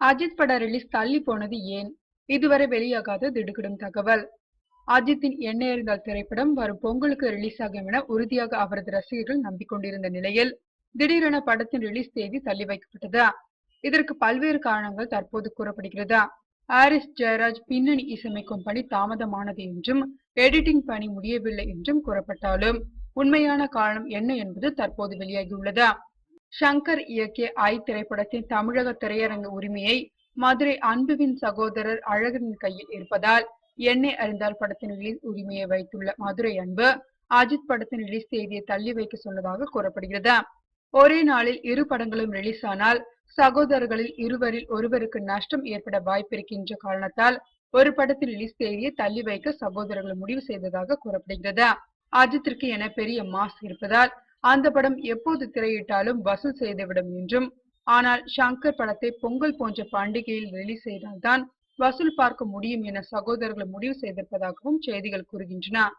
அஜித் பட ரிலீஸ் தள்ளி போனது ஏன்? இதுவரை வெளியாகாத திடுக்கிடும் தகவல். அஜித்தின் என்ன இருந்தால் திரைப்படம் வரும் பொங்கலுக்கு ரிலீஸ் ஆகும் என உறுதியாக அவரது ரசிகர்கள் நம்பிக்கொண்டிருந்த நிலையில் திடீரென படத்தின் ரிலீஸ் தேதி தள்ளி வைக்கப்பட்டது. இதற்கு பல்வேறு காரணங்கள் தற்போது கூறப்படுகிறது. ஹாரிஸ் ஜெயராஜ் பின்னணி இசையமைக்கும் பணி தாமதமானது என்றும் எடிட்டிங் பணி முடியவில்லை என்றும் கூறப்பட்டாலும் உண்மையான காரணம் என்ன என்பது தற்போது வெளியாகியுள்ளது. ஷங்கர் இயக்கிய ஐ திரைப்படத்தின் தமிழக திரையரங்கு உரிமையை மதுரை அன்புவின் சகோதரர் அழகனின் கையில் இருப்பதால் என்னை அறிந்தால் படத்தின் ரிலீஸ் உரிமையை வைத்துள்ள மதுரை அன்பு அஜித் படத்தின் ரிலீஸ் தேதியை தள்ளி வைக்க சொன்னதாக கூறப்படுகிறது. ஒரே நாளில் இரு படங்களும் ரிலீஸ் ஆனால் சகோதரர்களில் இருவரில் ஒருவருக்கு நஷ்டம் ஏற்பட வாய்ப்பிருக்கின்ற காரணத்தால் ஒரு படத்தின் ரிலீஸ் தேதியை தள்ளி வைக்க சகோதரர்கள் முடிவு செய்ததாக கூறப்படுகிறது. அஜித்திற்கு என பெரிய மாஸ் இருப்பதால் அந்த படம் எப்போது திரையிட்டாலும் வசூல் செய்துவிடும் என்றும், ஆனால் ஷங்கர் படத்தை பொங்கல் போன்ற பண்டிகையில் ரிலீஸ் செய்தால்தான் வசூல் பார்க்க முடியும் என சகோதரர்கள் முடிவு செய்திருப்பதாகவும் செய்திகள் கூறுகின்றன.